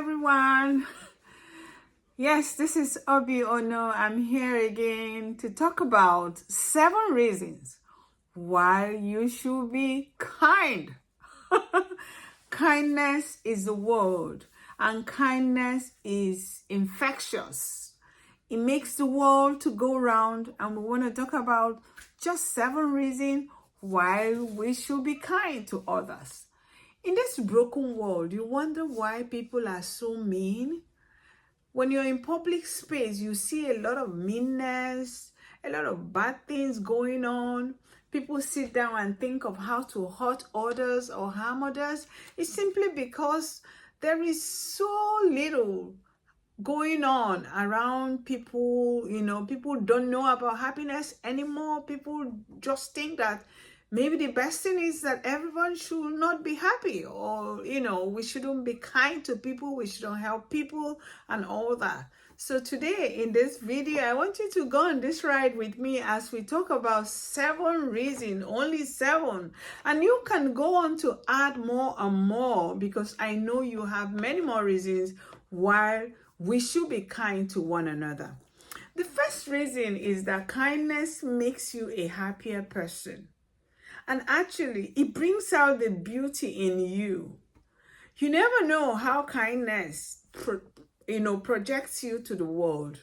everyone. Yes, this is Obi Ono. I'm here again to talk about 7 reasons why you should be kind. Kindness is the word, and kindness is infectious. It makes the world to go round, and we want to talk about just 7 reasons why we should be kind to others. In this broken world, you wonder why people are so mean. When you're in public space, you see a lot of meanness, a lot of bad things going on. People sit down and think of how to hurt others or harm others. It's simply because there is so little going on around people. People don't know about happiness anymore. People just think that maybe the best thing is that everyone should not be happy, or we shouldn't be kind to people, we shouldn't help people and all that. So today in this video, I want you to go on this ride with me as we talk about 7 reasons, only 7. And you can go on to add more and more, because I know you have many more reasons why we should be kind to one another. The first reason is that kindness makes you a happier person. And actually, it brings out the beauty in you. You never know how kindness projects you to the world.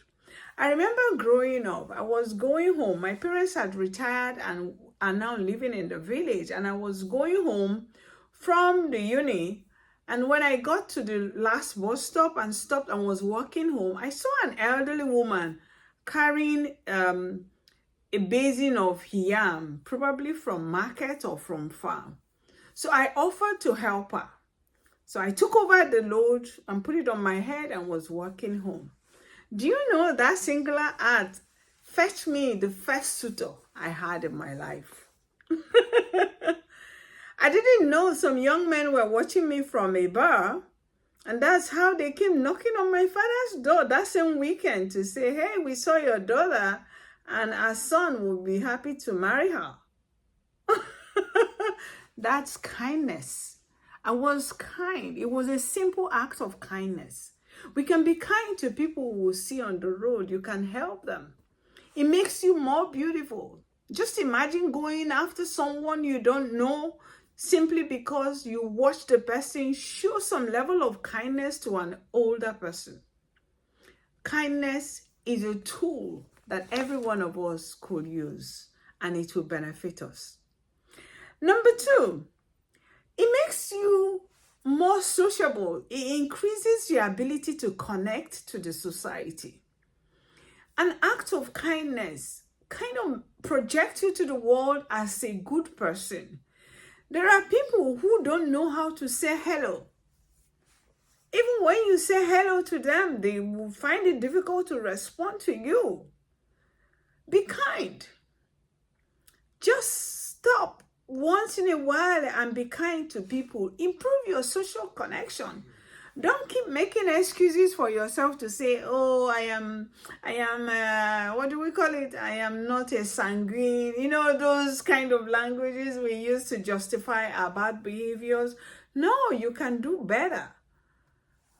I remember growing up, I was going home. My parents had retired and are now living in the village. And I was going home from the uni. And when I got to the last bus stop and stopped and was walking home, I saw an elderly woman carrying a basin of yam, probably from market or from farm. So I offered to help her. So I took over the load and put it on my head and was walking home. Do you know that singular act fetched me the first suitor I had in my life? I didn't know some young men were watching me from a bar, and that's how they came knocking on my father's door that same weekend to say, hey, we saw your daughter and our son would be happy to marry her. That's kindness. I was kind. It was a simple act of kindness. We can be kind to people we will see on the road. You can help them. It makes you more beautiful. Just imagine going after someone you don't know simply because you watch the person show some level of kindness to an older person. Kindness is a tool that every one of us could use, and it will benefit us. Number 2, it makes you more sociable. It increases your ability to connect to the society. An act of kindness kind of projects you to the world as a good person. There are people who don't know how to say hello. Even when you say hello to them, they will find it difficult to respond to you. Be kind. Just stop once in a while and be kind to people. Improve your social connection. Don't keep making excuses for yourself to say, oh, I am, what do we call it? I am not a sanguine. Those kind of languages we use to justify our bad behaviors. No, you can do better.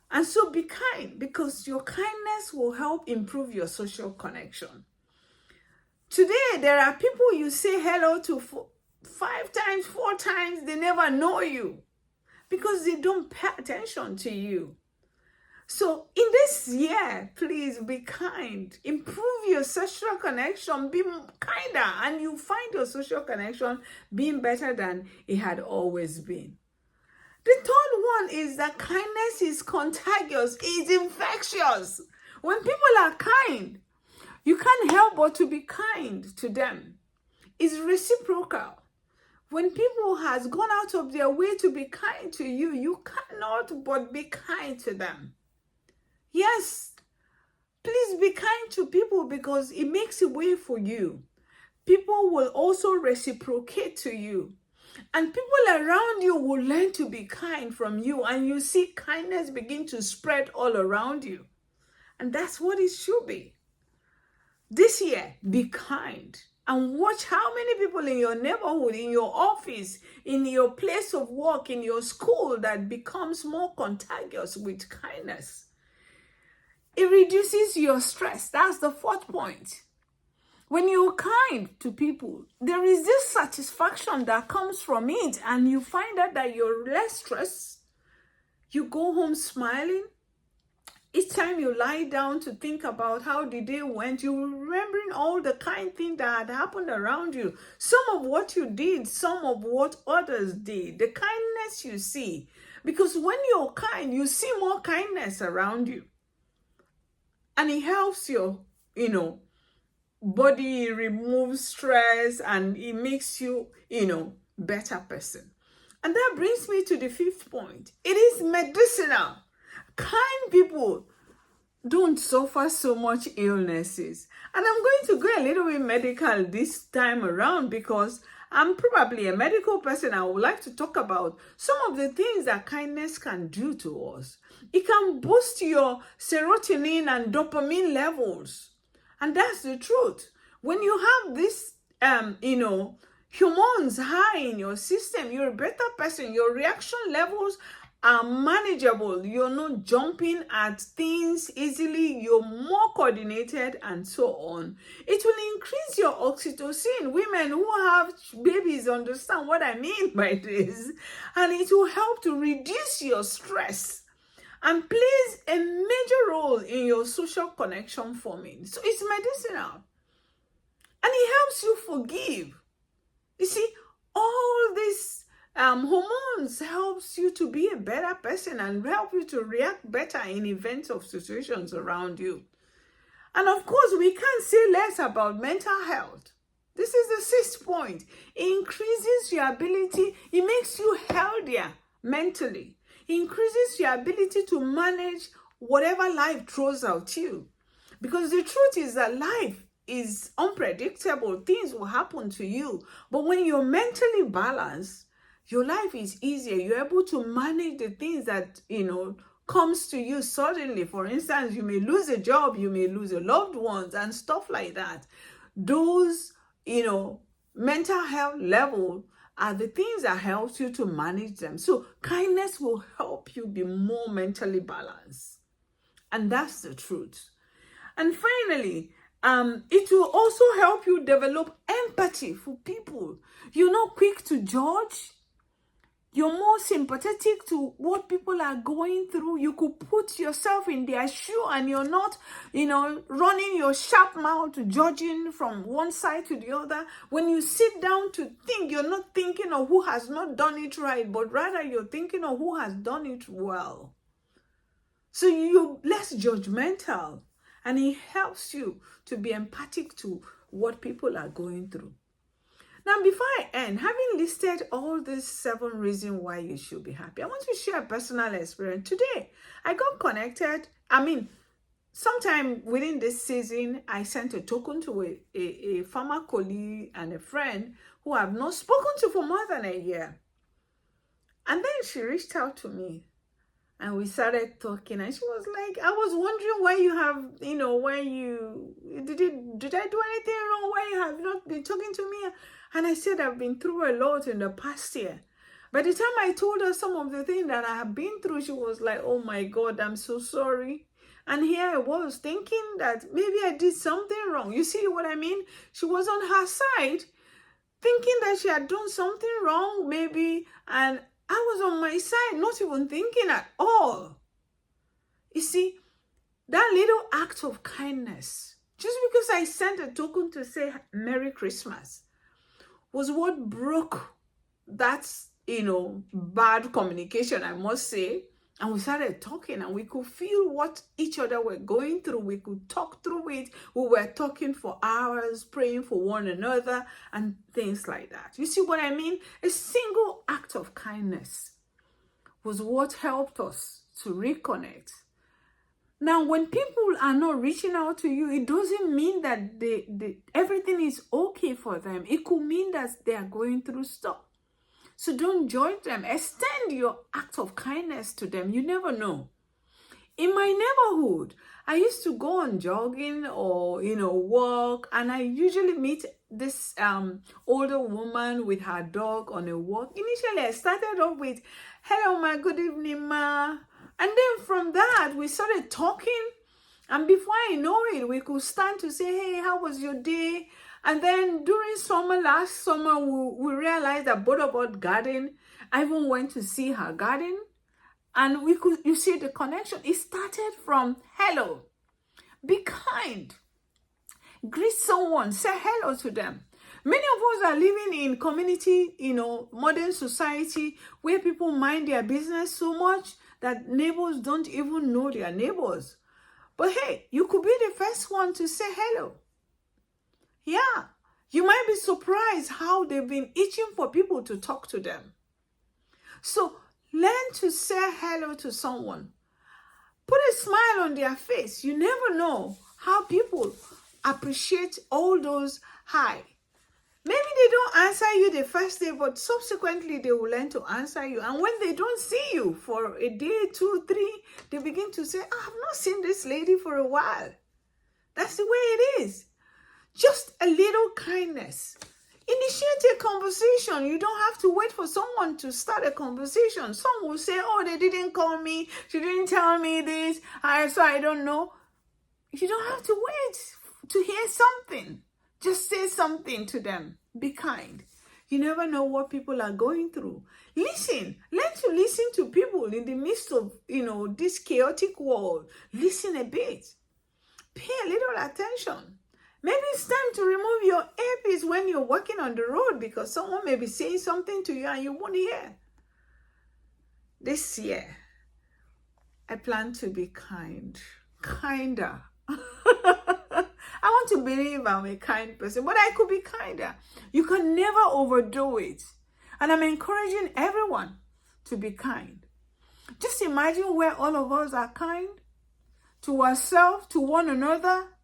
And so be kind, because your kindness will help improve your social connection. Today, there are people you say hello to 5 times, 4 times, they never know you because they don't pay attention to you. So in this year, please be kind. Improve your social connection. Be kinder, and you find your social connection being better than it had always been. The third one is that kindness is contagious. It's infectious. When people are kind, you can't help but to be kind to them. It's reciprocal. When people has gone out of their way to be kind to you, you cannot but be kind to them. Yes, please be kind to people, because it makes a way for you. People will also reciprocate to you. And people around you will learn to be kind from you, and you see kindness begin to spread all around you. And that's what it should be. This year, be kind and watch how many people in your neighborhood, in your office, in your place of work, in your school that becomes more contagious with kindness. It reduces your stress. That's the fourth point. When you're kind to people, there is this satisfaction that comes from it, and you find out that you're less stressed. You go home smiling. Each time you lie down to think about how the day went, you're remembering all the kind things that had happened around you. Some of what you did, some of what others did, the kindness you see. Because when you're kind, you see more kindness around you. And it helps your, body remove stress, and it makes you, better person. And that brings me to the fifth point. It is medicinal. Kind people don't suffer so much illnesses. And I'm going to go a little bit medical this time around because I'm probably a medical person. I would like to talk about some of the things that kindness can do to us. It can boost your serotonin and dopamine levels. And that's the truth. When you have this, hormones high in your system, you're a better person. Your reaction levels are manageable. You're not jumping at things easily. You're more coordinated and so on. It will increase your oxytocin. Women who have babies understand what I mean by this. And it will help to reduce your stress and plays a major role in your social connection forming. So it's medicinal. And it helps you forgive. You see, all these hormones helps you to be a better person and help you to react better in events of situations around you. And of course, we can't say less about mental health. This is the sixth point. It increases your ability. It makes you healthier mentally. It increases your ability to manage whatever life throws at you. Because the truth is that life is unpredictable. Things will happen to you. But when you're mentally balanced, your life is easier. You're able to manage the things that, comes to you suddenly. For instance, you may lose a job, you may lose your loved ones and stuff like that. Those, mental health level are the things that helps you to manage them. So kindness will help you be more mentally balanced. And that's the truth. And finally, it will also help you develop empathy for people. You're not quick to judge. You're more sympathetic to what people are going through. You could put yourself in their shoe and you're not, running your sharp mouth, judging from one side to the other. When you sit down to think, you're not thinking of who has not done it right, but rather you're thinking of who has done it well. So you're less judgmental, and it helps you to be empathic to what people are going through. Now, before I end, having listed all these 7 reasons why you should be happy, I want to share a personal experience. Today, I got connected. Sometime within this season, I sent a token to a former colleague and a friend who I have not spoken to for more than a year. And then she reached out to me and we started talking. And she was like, I was wondering why you have, did I do anything wrong? Why you have not been talking to me? And I said, I've been through a lot in the past year. By the time I told her some of the things that I have been through, she was like, oh my God, I'm so sorry. And here I was thinking that maybe I did something wrong. You see what I mean? She was on her side, thinking that she had done something wrong, maybe. And I was on my side, not even thinking at all. You see, that little act of kindness, just because I sent a token to say Merry Christmas, was what broke that, bad communication, I must say. And we started talking and we could feel what each other were going through. We could talk through it. We were talking for hours, praying for one another and things like that. You see what I mean? A single act of kindness was what helped us to reconnect. Now, when people are not reaching out to you, it doesn't mean that everything is okay for them. It could mean that they are going through stuff. So don't judge them. Extend your act of kindness to them. You never know. In my neighborhood, I used to go on jogging or, walk, and I usually meet this older woman with her dog on a walk. Initially, I started off with, "Hello, ma, good evening, ma." And then from that, we started talking. And before I know it, we could stand to say, "Hey, how was your day?" And then during summer, last summer, we realized that both of us garden. I even went to see her garden. And you see the connection. It started from hello. Be kind. Greet someone, say hello to them. Many of us are living in community, modern society where people mind their business so much that neighbors don't even know their neighbors. But hey, you could be the first one to say hello. Yeah, you might be surprised how they've been itching for people to talk to them. So learn to say hello to someone. Put a smile on their face. You never know how people appreciate all those hi. Maybe they don't answer you the first day, but subsequently they will learn to answer you. And when they don't see you for a day, 2, 3, they begin to say, "I have not seen this lady for a while." That's the way it is. Just a little kindness. Initiate a conversation. You don't have to wait for someone to start a conversation. Some will say, "Oh, they didn't call me. She didn't tell me this. So I don't know." You don't have to wait to hear something. Just say something to them. Be kind. You never know what people are going through. Listen. Learn to listen to people in the midst of, this chaotic world. Listen a bit. Pay a little attention. Maybe it's time to remove your earpiece when you're walking on the road because someone may be saying something to you and you won't hear. This year, I plan to be kinder. I want to believe I'm a kind person, but I could be kinder. You can never overdo it. And I'm encouraging everyone to be kind. Just imagine where all of us are kind to ourselves, to one another.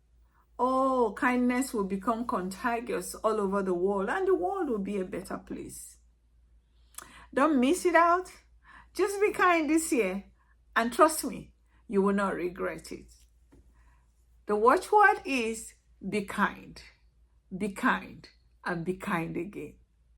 Oh, kindness will become contagious all over the world, and the world will be a better place. Don't miss it out. Just be kind this year, and trust me, you will not regret it. The watchword is be kind, and be kind again.